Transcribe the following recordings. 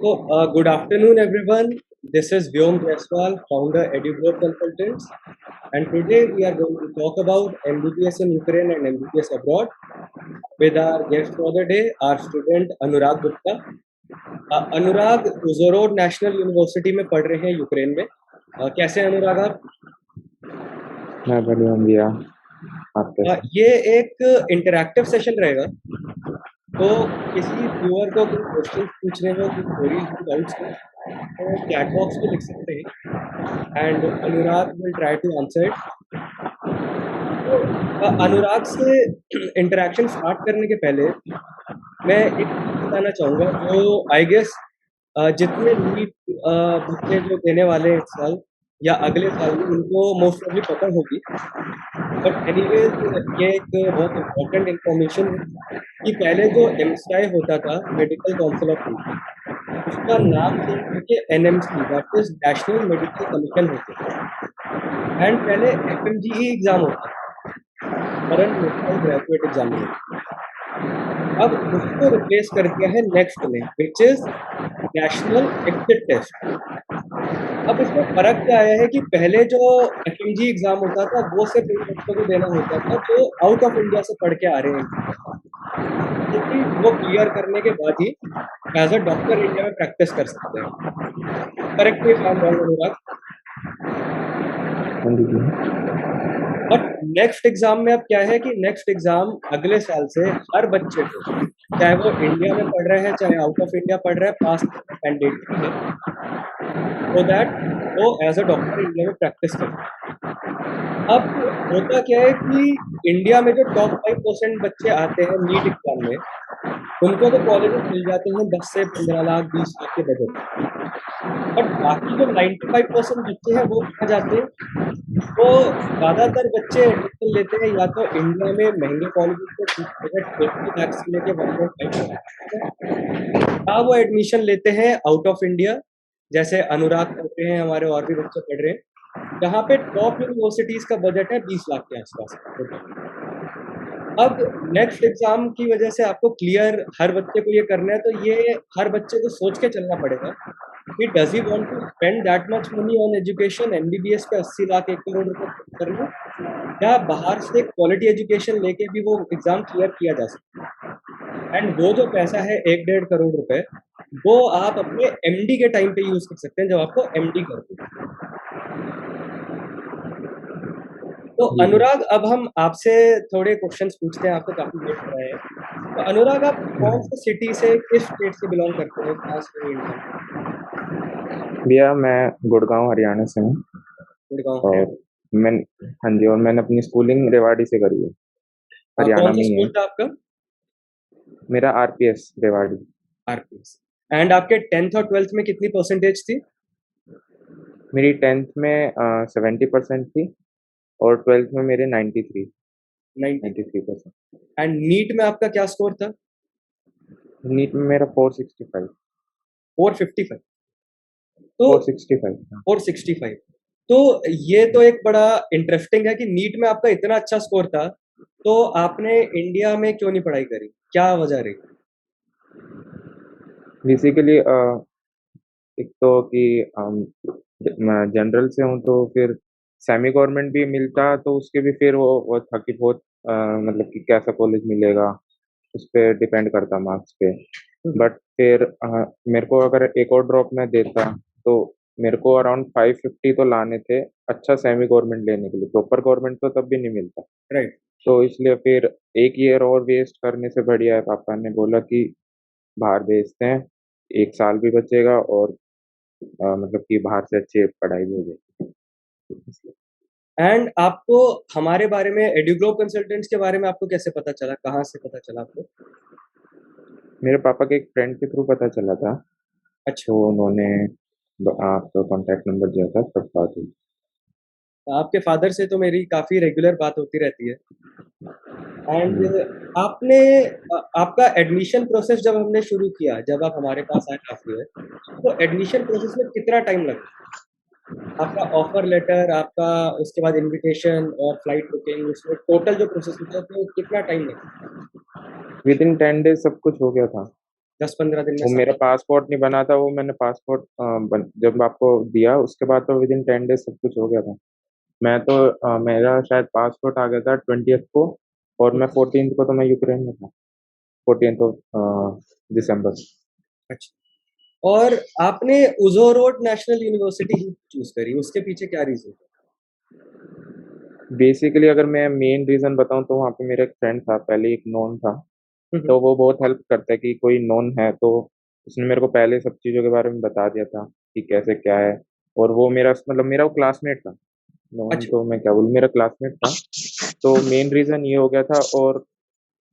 Good afternoon, everyone. This is Vyom Jaiswal, founder EduGrow Consultants, and today we are going to talk about MBBS in Ukraine and MBBS abroad with our guest for the day, our student Anurag Gupta. Anurag Uzhhorod national university में पढ़ रहे हैं Ukraine में। कैसे हैं अनुराग आप? मैं बढ़िया हूँ भैया, आप कैसे? ये एक इंटरैक्टिव सेशन रहेगा, तो किसी व्यूअर को कोई क्वेश्चन पूछने हो, कोई क्वेरीज, कोई डाउट्स हो तो चैट बॉक्स में लिख सकते हैं and Anurag will try to answer it. तो अनुराग से इंटरेक्शन स्टार्ट करने के पहले मैं एक चीज़ बताना चाहूँगा जो आई गेस जितने नीट बच्चे जो देने वाले हैं इस साल या अगले साल भी उनको मोस्ट ऑफली पता होगी, बट एनीवेज ये एक बहुत इम्पोर्टेंट इन्फॉर्मेशन है कि पहले जो एमसीआई होता था, मेडिकल काउंसिल ऑफ इंडिया, उसका नाम चेंज करके NMC that is national medical commission होता है एंड पहले एफएमजीई एग्जाम होता था, करंट नेशनल ग्रेजुएट एग्जामिनेशन। अब उसको रिप्लेस कर दिया है नेक्स्ट में which is national exit test. अब इसमें फर्क क्या आया है कि पहले जो एफएमजी एग्जाम होता था वो सिर्फ उन बच्चों को देना होता था जो आउट ऑफ इंडिया से पढ़ के आ रहे हैं, क्योंकि वो क्लियर करने के बाद ही एज अ डॉक्टर इंडिया में प्रैक्टिस कर सकते हैं। Correct me if I am wrong Anurag. हाँ जी भैया। बट नेक्स्ट एग्जाम में अब क्या है कि नेक्स्ट एग्जाम अगले साल से हर बच्चे को, चाहे वो इंडिया में पढ़ रहे हैं चाहे आउट ऑफ इंडिया पढ़ रहे हैं, पास मैंडेटरी है सो दैट वो एज अ डॉक्टर इंडिया में प्रैक्टिस करें। अब होता क्या है कि इंडिया में जो टॉप 5% बच्चे आते हैं नीट एग्जाम में, उनको तो कॉलेजेस मिल जाते हैं 10 से 15 लाख 20 लाख के बजट, बट बाकी जो 95% बच्चे हैं वो कहाँ जाते हैं? तो ज़्यादातर बच्चे एडमिशन लेते हैं या तो इंडिया में महंगे कॉलेजेस में 80 लाख से लेके 1.5 लाख, या वो एडमिशन लेते हैं आउट ऑफ इंडिया, जैसे अनुराग पढ़ रहे हैं, हमारे और भी बच्चे पढ़ रहे हैं, जहाँ पे टॉप यूनिवर्सिटीज का बजट है 20 लाख के आसपास। अब नेक्स्ट एग्जाम की वजह से आपको क्लियर हर बच्चे को ये करना है, तो ये हर बच्चे को सोच के चलना पड़ेगा कि does he want to spend that much money on education, MBBS पे 80 लाख 1 करोड़ रुपए करना, या बाहर से क्वालिटी एजुकेशन लेके भी वो एग्जाम क्लियर किया जा सकता है। एंड वो जो पैसा है 1-1.5 करोड़ रुपए, वो आप अपने एमडी के टाइम पे यूज कर सकते हैं जब आपको एमडी करना है। तो जी अनुराग अब हम आपसे थोड़े क्वेश्चंस पूछते हैं, आपको काफी वेट कर रहे हैं। तो अनुराग आप कौन से सिटी से, किस स्टेट से बिलोंग करते हैं, कहाँ से हैं इंडिया में? भैया, मैं गुड़गांव हरियाणा से हूँ गुड़गांव है। और मैं हाँ जी, और मैंने अपनी स्कूलिंग रेवाड़ी से करी है, हरियाणा कौन सा में ही है। स्कूल था आपका? मेरा आरपीएस रेवाड़ी। आरपीएस। एंड आपके 10th और 12th में कितनी परसेंटेज थी? मेरी 10th में 70% थी और 12th में मेरे 93 90। 93%। एंड नीट में आपका क्या स्कोर था? नीट में मेरा 465। 455। तो 465 था। 465। तो ये तो एक बड़ा इंटरेस्टिंग है कि नीट में आपका इतना अच्छा स्कोर था, तो आपने इंडिया में क्यों नहीं पढ़ाई करी, क्या वजह रही? बेसिकली एक तो कि मैं जनरल से हूँ, तो फिर सेमी गवर्नमेंट भी मिलता तो उसके भी फिर वो था कि बहुत मतलब कि कैसा कॉलेज मिलेगा, उस पर डिपेंड करता मार्क्स पे। बट फिर मेरे को अगर एक और ड्रॉप में देता तो मेरे को अराउंड 550 तो लाने थे अच्छा सेमी गवर्नमेंट लेने के लिए। प्रॉपर गवर्नमेंट तो तब भी नहीं मिलता, राइट। तो इसलिए फिर एक ईयर और वेस्ट करने से बढ़िया है, पापा ने बोला कि बाहर भेजते हैं, 1 साल भी बचेगा और मतलब कि बाहर से अच्छी पढ़ाई भी हो जाएगी। एंड आपको हमारे बारे में, एड्यूग्लो कंसल्टेंट्स के बारे में आपको कैसे पता चला, कहाँ से पता चला आपको? मेरे पापा के एक फ्रेंड के थ्रू पता चला था, अच्छा। तो उन्होंने आपका कांटेक्ट नंबर दिया था, तब बात हुई। आपके फादर से तो मेरी काफी रेगुलर बात होती रहती है। एंड जी। आपने आपका एडमिशन प्रोसेस जब हमने शुरू किया, जब आप हमारे पास आए लास्ट ईयर, तो एडमिशन प्रोसेस में कितना टाइम लगा? आपका ऑफर लेटर, आपका उसके बाद इनविटेशन और फ्लाइट बुकिंग, उसमें टोटल जो प्रोसेस होता है तो कितना टाइम लगा? विद इन 10 डेज सब कुछ हो गया था। 10-15 दिन में वो सब? मेरा पासपोर्ट नहीं बना था, वो मैंने पासपोर्ट जब आपको दिया उसके बाद तो विद इन 10 डेज सब कुछ हो गया था। मैं तो मेरा शायद पासपोर्ट आ गया था 20th को, और मैं 14th को तो मैं यूक्रेन में था, 14th ऑफ दिसंबर। अच्छा। और आपने उज़ोरोड नेशनल यूनिवर्सिटी ही चूज़ करी, उसके पीछे क्या रीज़न था? बेसिकली अगर मैं मेन रीज़न बताऊँ तो वहाँ पे मेरा एक फ्रेंड था, पहले एक नोन था, हुँ, हुँ। तो वो बहुत हेल्प करता है कि कोई नोन है तो उसने मेरे को पहले सब चीज़ों के बारे में बता दिया था कि कैसे क्या है। और वो मेरा मतलब मेरा वो क्लासमेट था, नोन अच्छा, तो मैं क्या बोलूँ, मेरा क्लासमेट था। तो मेन रीज़न ये हो गया था। और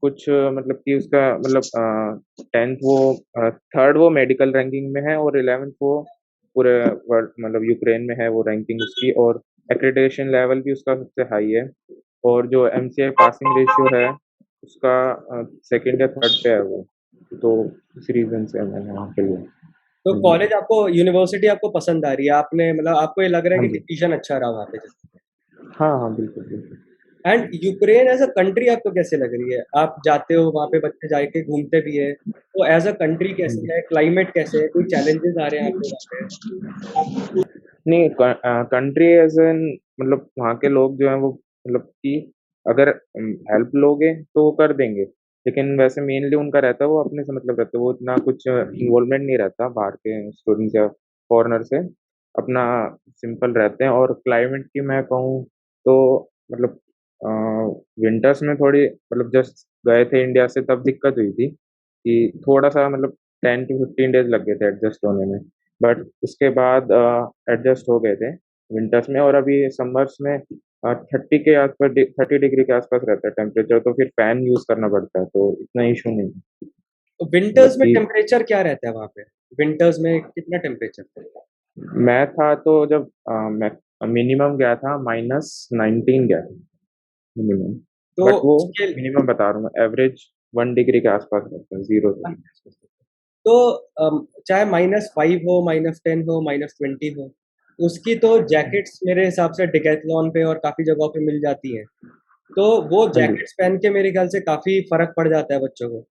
कुछ मतलब कि उसका मतलब 10th वो 3rd वो मेडिकल रैंकिंग में है, और 11th वो पूरे वर्ल्ड मतलब यूक्रेन में है वो रैंकिंग उसकी, और एक्रेडिटेशन लेवल भी उसका सबसे हाई है। और जो एमसीआई पासिंग रेशियो है उसका 2nd या 3rd पे है वो। तो इस रीज़न से मैंने वहाँ पे लिया। तो हाँ जी। कॉलेज आपको यूनिवर्सिटी आपको पसंद आ रही है, आपने मतलब आपको ये लग रहा है हाँ कि जी। डिसीज़न अच्छा रहा वहाँ पे जाके। हाँ, हाँ, बिल्कुल, बिल्कुल। And Ukraine as a country आपको कैसे लग रही है? आप जाते हो वहाँ पे, बच्चे जाके घूमते भी हैं, तो एज़ अ कंट्री हाँ कैसी जी। है? क्लाइमेट कैसे है? कोई चैलेंजेस आ रहे हैं आपको वहाँ पे? नहीं, कंट्री एज़ एन मतलब वहाँ के लोग जो हैं वो मतलब कि अगर हेल्प लोगे तो वो कर देंगे। लेकिन वैसे मेनली उनका रहता है वो अपने से मतलब रखते हैं, वो इतना कुछ इन्वॉल्वमेंट नहीं रहता बाहर के स्टूडेंट्स या फॉरेनर से, अपना सिंपल रहते हैं। और क्लाइमेट की मैं कहूँ तो मतलब अ, विंटर्स में थोड़ी मतलब जस्ट गए थे इंडिया से तब दिक्कत हुई थी कि थोड़ा-सा मतलब 10 टू 15 डेज़ लग गए थे एडजस्ट होने में। बट उसके बाद एडजस्ट हो गए थे विंटर्स में। और अभी समर्स में 30 के आसपास 30 डिग्री के आसपास रहता है टेम्परेचर, तो फिर फैन यूज़ करना पड़ता है, तो इतना इश्यू नहीं है। तो मतलब विंटर्स में कि टेम्परेचर क्या रहता है वहाँ पे? विंटर्स में कितना टेम्परेचर? मैं था तो जब मैं मिनिमम गया था -19 गया था मिनिमम। तो बट वो उसके मिनिमम बता रहा हूँ मैं, एवरेज 1 डिग्री के आसपास रहता है, 0 से। तो चाहे -5 हो, -10 हो, -20 हो, उसकी तो जैकेट्स मेरे हिसाब से डिकैथलॉन पे और काफ़ी जगहों पे मिल जाती हैं। तो वो हाँ जी। जैकेट्स पहन के मेरे ख्याल से काफ़ी फ़र्क पड़ जाता है बच्चों को।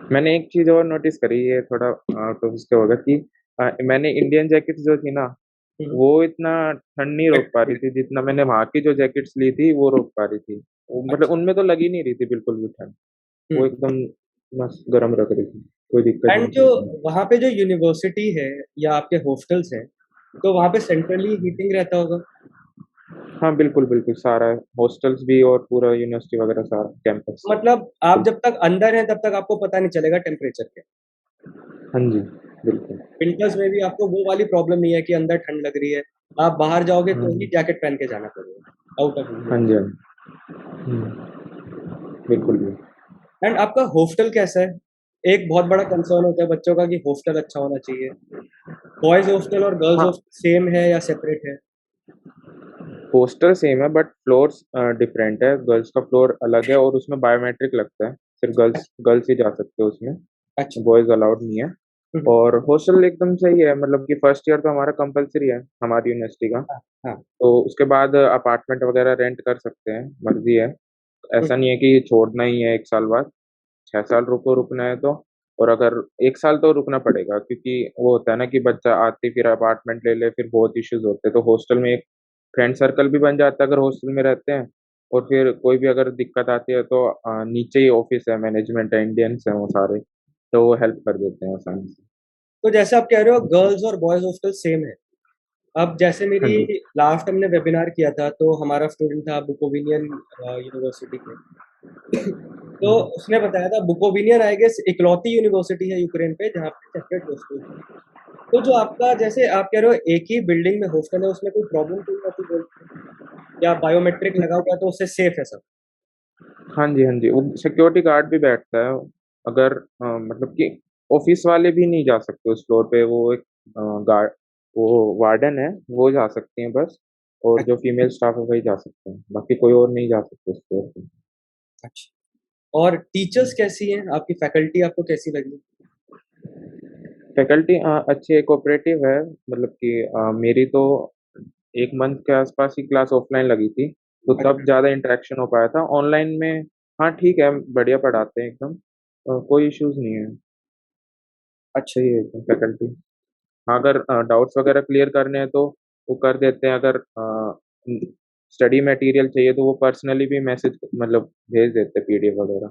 मैंने एक चीज़ और नोटिस करी, ये थोड़ा आउट ऑफ उसका होगा कि मैंने इंडियन जैकेट्स जो थी ना, हुँ, वो इतना ठंड नहीं रोक पा रही थी, जितना मैंने वहाँ की जो जैकेट्स ली थी, वो रोक पा रही थी। वो मतलब अच्छा। उनमें तो लग ही नहीं रही थी बिल्कुल भी ठंड। वो हुँ। एकदम मस्त गरम रख रही थी, कोई दिक्कत ही एंड नहीं जो थी उसमें। वहाँ पे जो यूनिवर्सिटी है या आपके हॉस्टल्स हैं, तो वहाँ पे सेंट्रली हीटिंग रहता होगा? हाँ, बिल्कुल, बिल्कुल, सारा हॉस्टल्स भी और पूरा यूनिवर्सिटी वगैरह सारा कैंपस। मतलब आप बिल जब तक अंदर हैं तब तक आपको पता नहीं चलेगा टेम्परेचर का। हाँ जी, बिल्कुल। विंटर्स में भी आपको वो वाली प्रॉब्लम नहीं है कि अंदर ठंड लग रही है। आप बाहर जाओगे तो ही हुँ। जैकेट पहन के जाना पड़ेगा, आउट ऑफ हाँ इंडिया। जी, हाँ जी। हुँ, बिल्कुल भी। एंड आपका हॉस्टल कैसा है? एक बहुत बड़ा कंसर्न होता है बच्चों का कि हॉस्टल अच्छा होना चाहिए। बॉयज़ हॉस्टल और गर्ल्स हाँ, हॉस्टल सेम है या सेपरेट है? पोस्टर सेम है बट फ्लोर्स डिफरेंट है। गर्ल्स का फ्लोर अलग है और उसमें बायोमेट्रिक लगता है। सिर्फ गर्ल्स अच्छा, गर्ल्स ही जा सकते हैं उसमें, अच्छा। बॉयज़ अलाउड नहीं है। हुँ, हुँ। और हॉस्टल एकदम सही है, मतलब कि फर्स्ट ईयर तो हमारा कंपल्सरी है, हमारी यूनिवर्सिटी का। हाँ, हाँ। तो उसके बाद अपार्टमेंट वगैरह रेंट कर सकते हैं, मर्ज़ी है। हुँ, ऐसा नहीं है कि छोड़ना ही है 1 साल बाद, 6 साल रुको, रुकना है तो। और अगर 1 साल तो रुकना पड़ेगा, क्योंकि वो होता है ना कि बच्चा आते ही फिर अपार्टमेंट ले ले, फिर बहुत इश्यूज़ होते हैं। तो हॉस्टल में एक फ्रेंड सर्कल भी बन जाता है अगर हॉस्टल में रहते हैं। और फिर कोई भी अगर दिक्कत आती है तो नीचे ही ऑफ़िस है, मैनेजमेंट है, इंडियंस हैं वो सारे, तो वो हेल्प कर देते हैं आसानी से। तो जैसे आप कह रहे हो गर्ल्स और बॉयज़ हॉस्टल सेम है। अब जैसे हाँ जी। मेरी लास्ट हमने वेबिनार किया था तो हमारा स्टूडेंट था बुकोविनियन यूनिवर्सिटी के। तो हुँ। उसने बताया था बुकोविनियन आई गेस इकलौती यूनिवर्सिटी है यूक्रेन पे जहाँ पे सेपरेट हॉस्टल है। तो जो आपका जैसे आप कह रहे हो एक ही बिल्डिंग में हॉस्टल है उसमें कोई प्रॉब्लम तो नहीं आती बोल के? या बायोमेट्रिक लगा हुआ है तो उससे सेफ है सब? हाँ जी, हाँ जी, वो सिक्योरिटी गार्ड भी बैठता है। अगर मतलब कि ऑफ़िस वाले भी नहीं जा सकते उस फ्लोर पे, वो एक गार्ड, वो वार्डन है, वो जा सकती हैं बस। और जो अच्छा, फीमेल स्टाफ है वही जा सकते हैं, बाकी कोई और नहीं जा सकते उस फ्लोर पे। अच्छा। और टीचर्स कैसी हैं? आपकी फैकल्टी आपको कैसी लगी? फैकल्टी अच्छी है, कोऑपरेटिव है, मतलब कि मेरी तो 1 मंथ के आसपास ही क्लास ऑफ़लाइन लगी थी, तो तब अच्छा। ज़्यादा इंटरेक्शन हो पाया था। ऑनलाइन में हाँ, ठीक है, बढ़िया पढ़ाते हैं एकदम, कोई इश्यूज़ नहीं है। अच्छा। सही है फैकल्टी। हाँ, अगर डाउट्स वगैरह क्लियर करने हैं तो वो कर देते हैं, अगर स्टडी मटेरियल चाहिए तो वो पर्सनली भी मैसेज मतलब भेज देते हैं, पीडीएफ वगैरह।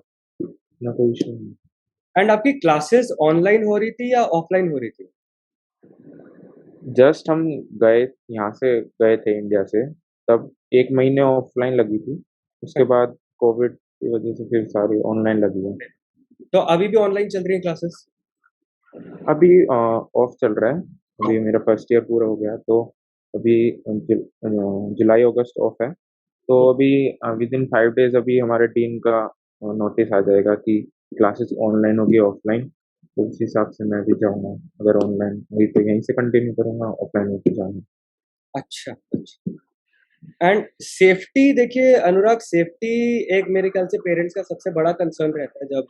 ना कोई इशू नहीं। एंड आपकी क्लासेस ऑनलाइन हो रही थी या ऑफलाइन हो रही थी? जस्ट हम गए, यहाँ से गए थे इंडिया से, तब 1 महीने ऑफलाइन लगी थी। उसके बाद कोविड की वजह से फिर सारी ऑनलाइन लगी है। तो अभी भी ऑनलाइन चल रही है क्लासेस? अभी ऑफ चल रहा है। अभी मेरा फर्स्ट ईयर पूरा हो गया, तो अभी जुलाई अगस्त ऑफ है। तो अभी विद इन 5 डेज अभी हमारे टीम का नोटिस आ जाएगा कि क्लासेस ऑनलाइन होगी ऑफलाइन। तो उस हिसाब से मैं भी जाऊँगा। अगर ऑनलाइन हुई तो यहीं से कंटिन्यू करूँगा, ऑफलाइन हुई तो जाऊँगा। अच्छा, अच्छा। एंड सेफ्टी देखिए अनुराग, सेफ्टी एक मेरे ख्याल से पेरेंट्स का सबसे बड़ा कंसर्न रहता है जब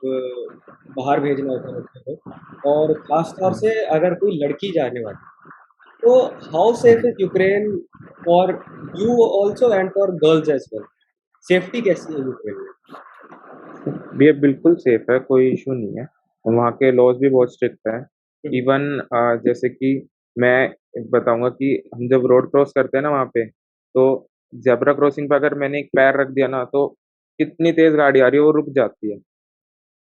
बाहर भेजना होता है बच्चे को, और खास तौर से अगर कोई लड़की जाने वाली, तो how safe is Ukraine for you also and for girls as well? Safety कैसी है यूक्रेन में? ये बिल्कुल सेफ है, कोई इशू नहीं है। वहाँ के लॉज भी बहुत स्ट्रिक्ट है। हम्म, इवन जैसे कि मैं बताऊंगा कि हम जब रोड क्रॉस करते हैं ना वहाँ पे, तो जेब्रा क्रॉसिंग पे अगर मैंने एक पैर रख दिया ना, तो कितनी तेज गाड़ी आ रही है वो रुक जाती है।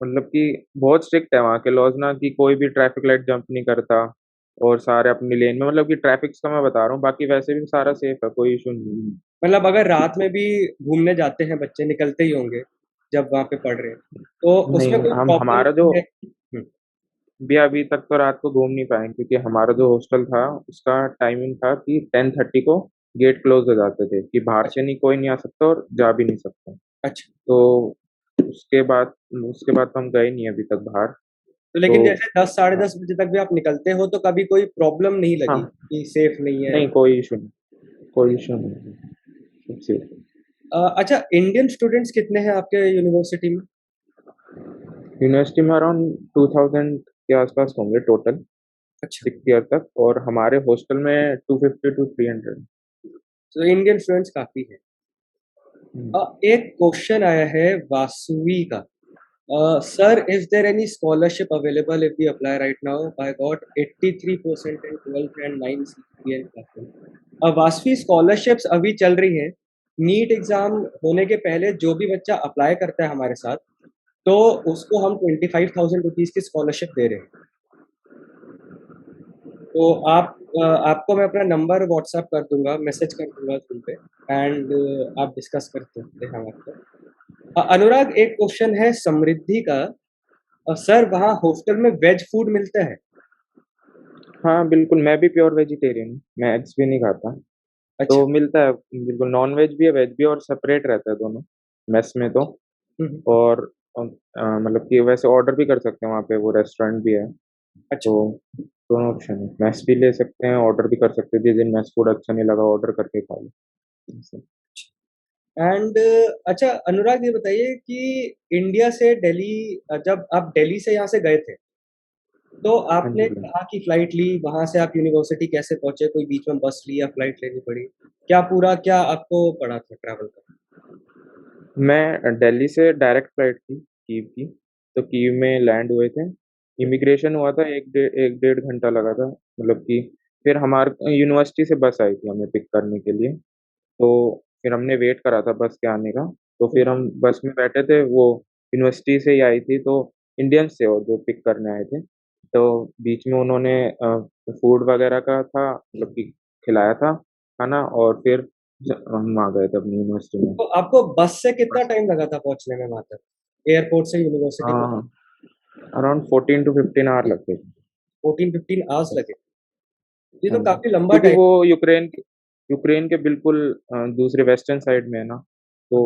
मतलब कि बहुत स्ट्रिक्ट है वहाँ के लॉज ना, कि कोई भी ट्रैफिक लाइट जंप नहीं करता, और सारे अपनी लेन में, मतलब कि ट्रैफिक का मैं बता रहा हूँ, बाकी वैसे भी सारा सेफ है, कोई इशू नहीं है। मतलब अगर रात में भी घूमने जाते हैं बच्चे, निकलते ही होंगे जब वहां पे पढ़ रहे हैं, तो उसमें नहीं, कोई हम प्रॉब्लम हमारा जो है? भी अभी तक तो रात को घूम नहीं पाए, क्योंकि हमारा जो हॉस्टल था उसका टाइमिंग था कि 10:30 को गेट क्लोज हो जाते थे, कि बाहर अच्छा, से नहीं कोई नहीं आ सकता और जा भी नहीं सकता। अच्छा। तो उसके बाद उसके बाद तो हम गए नहीं अभी तक बाहर। तो तो लेकिन जैसे 10 साढ़े 10 बजे तक भी आप निकलते हो तो कभी कोई प्रॉब्लम नहीं लगी हाँ, कि सेफ नहीं है? नहीं कोई इशू नहीं, कोई इशू नहीं, सब safe है। अच्छा, इंडियन स्टूडेंट्स कितने हैं आपके यूनिवर्सिटी में? यूनिवर्सिटी में अराउंड 2000 के आसपास होंगे टोटल, अच्छा। 6 ईयर तक, और हमारे हॉस्टल में 250 to 300। तो इंडियन स्टूडेंट्स काफी है। एक क्वेश्चन आया है वासुवी का। Sir, is there any scholarship available if we apply right now? I got 83% in 12th and 9 CPA in class. Vasavi, scholarships अभी चल रही हैं। नीट एग्जाम होने के पहले जो भी बच्चा अप्लाई करता है हमारे साथ, तो उसको हम 25,000 रुपीज की स्कॉलरशिप दे रहे हैं। तो आपको मैं अपना नंबर व्हाट्सएप कर दूंगा, मैसेज कर दूंगा तुम पे, एंड आप डिस्कस कर सकते हैं हमारे साथ। अनुराग, एक क्वेश्चन है समृद्धि का। सर, वहाँ हॉस्टल में वेज फूड मिलता है? हाँ बिल्कुल, मैं भी प्योर वेजिटेरियन हूँ, मैं एग्स भी नहीं खाता। अच्छा। तो मिलता है बिल्कुल, नॉन वेज भी है वेज भी है, और सेपरेट रहता है दोनों मेस में तो। हम्म, और मतलब कि वैसे ऑर्डर भी कर सकते हैं, वहाँ पे वो रेस्टोरेंट भी है। अच्छा। तो दोनों ऑप्शन है, मेस भी ले सकते हैं, ऑर्डर भी कर सकते हैं, जिस दिन मेस फूड अच्छा नहीं लगा ऑर्डर करके खा लो ऐसे। एंड अच्छा अनुराग, ये बताइए कि इंडिया से दिल्ली, जब आप दिल्ली से यहाँ से गए थे, तो हाँ आपने जी। कहाँ की फ्लाइट ली? वहां से आप यूनिवर्सिटी कैसे पहुंचे? कोई बीच में बस ली या फ्लाइट लेनी पड़ी? क्या आपको पड़ा था ट्रैवल का? मैं दिल्ली से डायरेक्ट फ्लाइट थी कीव की, तो कीव में लैंड हुए थे। इमिग्रेशन हुआ था, एक डेढ़ घंटा लगा था, मतलब कि फिर हमारे यूनिवर्सिटी से बस आई थी हमें पिक करने के लिए। तो फिर हमने वेट करा था बस के आने का। तो फिर हम बस में बैठे थे, वो यूनिवर्सिटी से ही आई थी, तो इंडियंस थे वो जो पिक करने आए थे। तो बीच में उन्होंने फूड वगैरह का था, मतलब कि खिलाया था खाना, और फिर हम आ गए थे अपनी यूनिवर्सिटी में। तो आपको बस से कितना टाइम लगा था पहुंचने में वहां तक, एयरपोर्ट से यूनिवर्सिटी तक? हाँ, अराउंड 14 to 15 आवर लगते थे। 14-15 आवर्स बस। लगे? ये हाँ तो जी, काफी लंबा क्योंकि टाइम। वो यूक्रेन के बिल्कुल दूसरे वेस्टर्न साइड में है ना, तो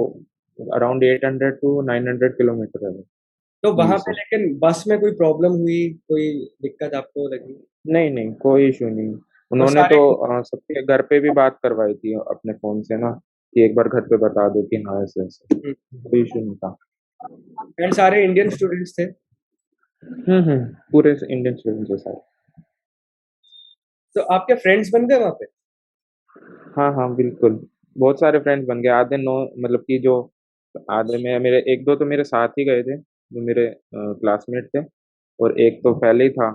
अराउंड 800 to 900 किलोमीटर है वो, तो दिल्ली वहां पे से। लेकिन बस में कोई प्रॉब्लम हुई, कोई दिक्कत आपको लगी? नहीं नहीं, कोई इशू नहीं। और उन्होंने तो सारे सबके घर पे भी बात करवाई थी अपने फोन से ना, कि एक बार घर पे बता दो कि हाँ ऐसे ऐसे, कोई इशू नहीं था। एंड सारे इंडियन स्टूडेंट्स थे? पूरे इंडियन स्टूडेंट्स के साथ। तो आपके फ्रेंड्स बन गए वहां पे? हाँ हाँ बिल्कुल, बहुत सारे फ्रेंड्स बन गए, आधे नो मतलब कि जो आधे में मेरे एक दो तो मेरे साथ ही गए थे, जो मेरे क्लासमेट थे, और एक तो पहले ही था।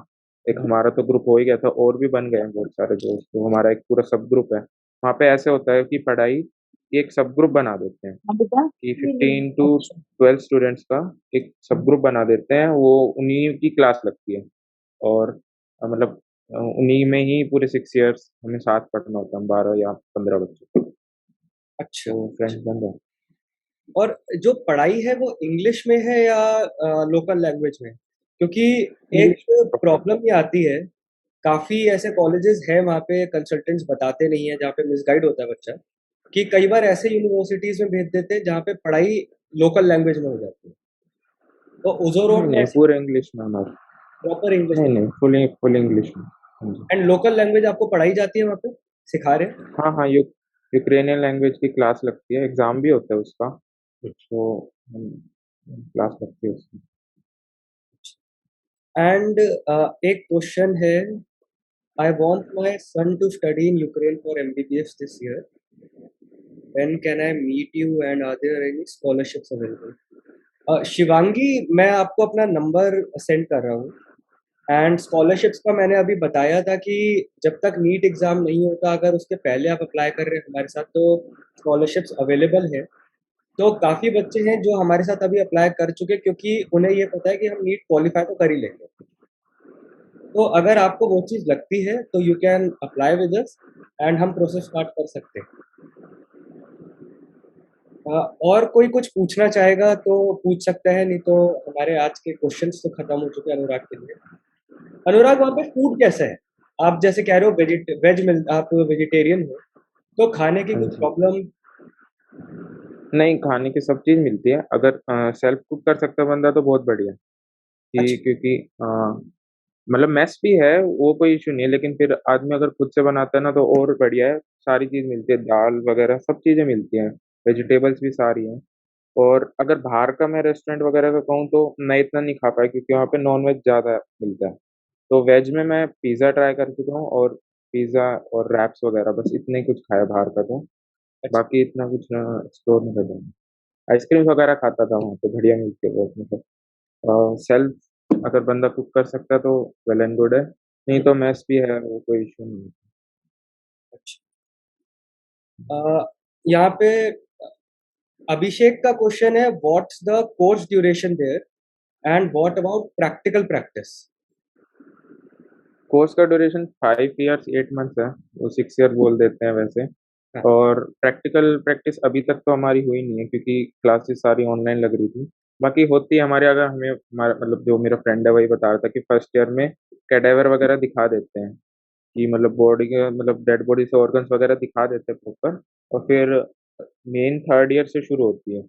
एक हमारा तो ग्रुप हो ही गया था, और भी बन गए हैं बहुत सारे दोस्त, तो हमारा एक पूरा सब ग्रुप है। वहाँ पे ऐसे होता है कि पढ़ाई एक सब ग्रुप बना देते हैं, हाँ बेटा। कि 15 टू अच्छा। 12 स्टूडेंट्स का एक सब ग्रुप बना देते हैं, वो उन्हीं की क्लास लगती है। और मतलब उन्हीं में ही पूरे 6 इयर्स हमें साथ पढ़ना होता है, हम 12 या 15 बच्चे, अच्छा। तो फ्रेंड्स बन गए। और जो पढ़ाई है वो इंग्लिश में है या लोकल लैंग्वेज में? क्योंकि एक इंग्लिश प्रॉपर। प्रॉब्लम ये आती है, काफी ऐसे कॉलेजेस हैं वहाँ पे कंसल्टेंट्स बताते नहीं है, जहाँ पे मिसगाइड होता है बच्चा, कि कई बार ऐसे यूनिवर्सिटीज में भेज देते हैं जहाँ पे पढ़ाई लोकल लैंग्वेज में हो जाती है। तो उजोरोड नहीं में नहीं, ऐसे पूरे इंग्लिश में हमारे। प्रॉपर इंग्लिश नहीं में, नहीं, फुल फुल इंग्लिश में। हाँ जी। एंड लोकल लैंग्वेज आपको पढ़ाई जाती है वहाँ पे, सिखा रहे हैं? हाँ हाँ, यूक्रेनियन लैंग्वेज की क्लास लगती है, एग्जाम भी होता है उसका, तो क्लास लगती है उसकी। एंड एक क्वेश्चन है, I want my son to study in Ukraine for MBBS this year, when can I meet you and are there any scholarships available? Shivangi, मैं आपको अपना नंबर सेंड कर रहा हूँ। एंड स्कॉलरशिप्स का मैंने अभी बताया था कि जब तक नीट एग्ज़ाम नहीं होता, अगर उसके पहले आप अप्लाई कर रहे हैं हमारे साथ, तो स्कॉलरशिप्स अवेलेबल है। तो काफ़ी बच्चे हैं जो हमारे साथ अभी अप्लाई कर चुके, क्योंकि उन्हें ये पता है कि हम नीट क्वालिफाई तो कर ही लेंगे। तो अगर आपको वो चीज़ लगती है तो you can apply with us, and हम प्रोसेस स्टार्ट कर सकते हैं। और कोई कुछ पूछना चाहेगा तो पूछ सकता है, नहीं तो हमारे आज के क्वेश्चंस तो खत्म हो चुके हैं अनुराग के लिए। अनुराग, वहाँ पे फूड कैसा है? आप जैसे कह रहे हो आप वेजिटेरियन हो, तो खाने की हाँ कुछ जी। प्रॉब्लम? नहीं, खाने की सब चीज मिलती है, अगर सेल्फ कुक कर सकता है बंदा तो बहुत बढ़िया है। अच्छा। क्योंकि मतलब मेस भी है, वो कोई इशू नहीं है, लेकिन फिर आदमी अगर खुद से बनाता है ना तो और बढ़िया है। सारी चीज मिलती है, दाल वगैरह सब चीजें मिलती हैं, वेजिटेबल्स भी सारी हैं। और अगर बाहर का मैं रेस्टोरेंट वगैरह का कहूँ तो मैं इतना नहीं खा पाया, क्योंकि वहाँ पे नॉन वेज ज़्यादा मिलता है। तो वेज में मैं पिज़्ज़ा ट्राई कर चुका हूँ, और पिज़्ज़ा और रैप्स वगैरह, बस इतना ही कुछ खाया बाहर का तो। अच्छा। बाकी इतना कुछ एक्सप्लोर नहीं कर पाया। आइसक्रीम वगैरह खाता था वहाँ पे, बढ़िया मिलती है बहुत, मतलब सेल्फ अगर बंदा कुक कर सकता है तो वेल एंड गुड है, नहीं तो मेस भी है, वो कोई इशू नहीं है। अच्छा। यहाँ पे अभिषेक का क्वेश्चन है, what's the course duration there and what about practical practice? Course का ड्यूरेशन 5 इयर्स 8 मंथ्स है, वो 6 ईयर बोल देते हैं वैसे। हाँ। और प्रैक्टिकल प्रैक्टिस अभी तक तो हमारी हुई नहीं है, क्योंकि क्लासेस सारी ऑनलाइन लग रही थी। बाकी होती है हमारे, अगर हमें हमारा मतलब जो मेरा फ्रेंड है वही बता रहा था कि फर्स्ट ईयर में कैडेवर वगैरह दिखा देते हैं, कि मतलब बॉडी के मतलब डेड बॉडी से ऑर्गन्स वगैरह दिखा देते हैं प्रॉपर। और फिर मेन थर्ड ईयर से शुरू होती है।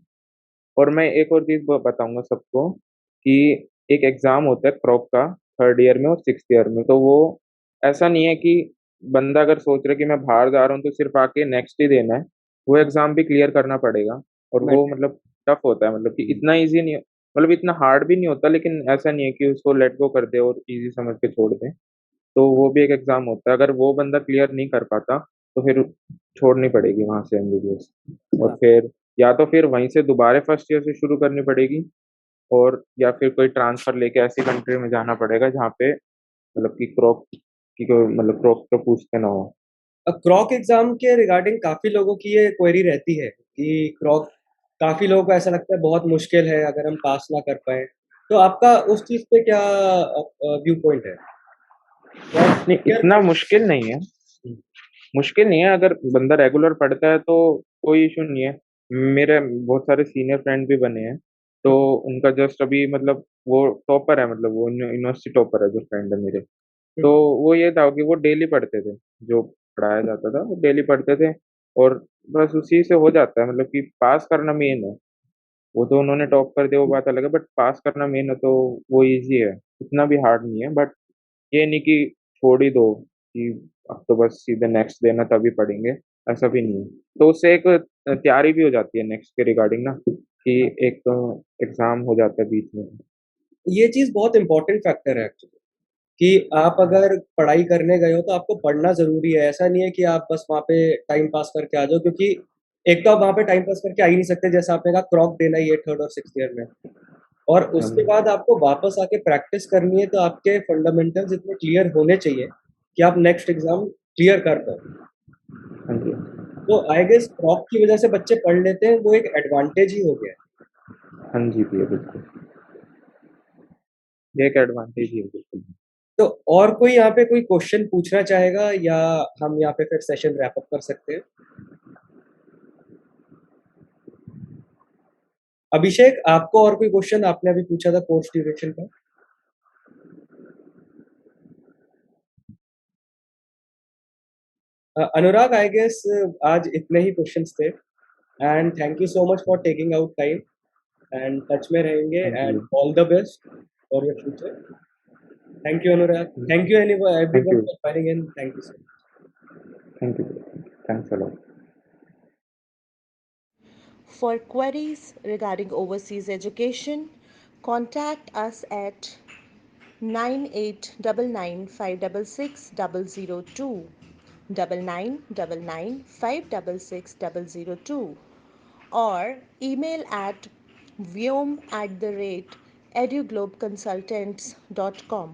और मैं एक और चीज बताऊंगा सबको, कि एक एग्जाम होता है क्रॉप का, थर्ड ईयर में और 6th ईयर में। तो वो ऐसा नहीं है कि बंदा अगर सोच रहा है कि मैं बाहर जा रहा हूँ तो सिर्फ आके नेक्स्ट ही देना है, वो एग्जाम भी क्लियर करना पड़ेगा। और मैं वो मतलब टफ होता है, मतलब कि इतना इजी नहीं, मतलब इतना हार्ड भी नहीं होता, लेकिन ऐसा नहीं है कि उसको लेट गो कर दे और इजी समझ के छोड़ दे। तो वो भी एक एग्जाम होता है, अगर वो बंदा क्लियर नहीं कर पाता तो फिर छोड़नी पड़ेगी वहां से MBBS। और फिर या तो फिर वहीं से दोबारा फर्स्ट ईयर से शुरू करनी पड़ेगी, और या फिर कोई ट्रांसफर लेके ऐसी कंट्री में जाना पड़ेगा जहाँ पे मतलब कि क्रॉप की कोई मतलब क्रॉप तो पूछते ना हो। क्रॉक एग्जाम के रिगार्डिंग काफी लोगों की ये क्वेरी रहती है कि क्रॉक, काफी लोगों को ऐसा लगता है बहुत मुश्किल है अगर हम पास ना कर पाए। तो आपका उस चीज पे क्या व्यू पॉइंट है? क्रॉक नहीं, क्लियर इतना कर? मुश्किल नहीं है। मुश्किल नहीं है, अगर बंदा रेगुलर पढ़ता है तो कोई इशू नहीं है। मेरे बहुत सारे सीनियर फ्रेंड भी बने हैं, तो उनका जस्ट अभी मतलब वो टॉपर है, मतलब वो यूनिवर्सिटी टॉपर है जो फ्रेंड है मेरे। तो वो ये था कि वो डेली पढ़ते थे, जो पढ़ाया जाता था वो डेली पढ़ते थे, और बस उसी से हो जाता है, मतलब कि पास करना मेन है। वो तो उन्होंने टॉप कर दिया वो बात अलग है, बट पास करना मेन है, तो वो इजी है, इतना भी हार्ड नहीं है। बट ये नहीं कि छोड़ ही दो कि अब तो बस सीधे नेक्स्ट देना तभी पढ़ेंगे, ऐसा भी नहीं है। तो उससे एक तैयारी भी हो जाती है नेक्स्ट के रिगार्डिंग ना, कि एक एग्जाम हो जाता है बीच में। ये चीज बहुत इंपॉर्टेंट फैक्टर है एक्चुअली, कि आप अगर पढ़ाई करने गए हो तो आपको पढ़ना जरूरी है। ऐसा नहीं है कि आप बस वहाँ पे टाइम पास करके आ जाओ, क्योंकि एक तो आप वहाँ पे टाइम पास करके आ ही नहीं सकते, जैसा आपने कहा क्रॉक देना ही है थर्ड और 6th ईयर में। और हाँ उसके जी, बाद आपको वापस आके प्रैक्टिस करनी है, तो आपके फंडामेंटल्स इतने क्लियर होने चाहिए कि आप नेक्स्ट एग्ज़ाम क्लियर कर पाओ। हाँ जी, तो आई गेस प्रॉप की वज़ह से बच्चे पढ़ लेते हैं, वो एक एडवांटेज ही हो गया है। हाँ जी भैया, बिल्कुल। ये एक एडवांटेज ही है, बिल्कुल। तो और कोई यहाँ पे कोई क्वेश्चन पूछना चाहेगा या हम यहाँ पे फिर सेशन रैप अप कर सकते हैं? अभिषेक, आपको और कोई क्वेश्चन आपने अभी पूछा था कोर्स ड्यूरेशन का? अनुराग, आई गेस आज इतने ही क्वेश्चंस थे and thank you so much for taking out time and touch में रहेंगे हाँ जी एंड भैया। All the best for your future. Thank you Anurag. Thank you thank everyone you, for joining in. Thank you so much. Thank you भैया। Thanks a lot. For queries regarding overseas education, contact us at 9899566002 9999566002 or email at vyom@eduglobeconsultants.com.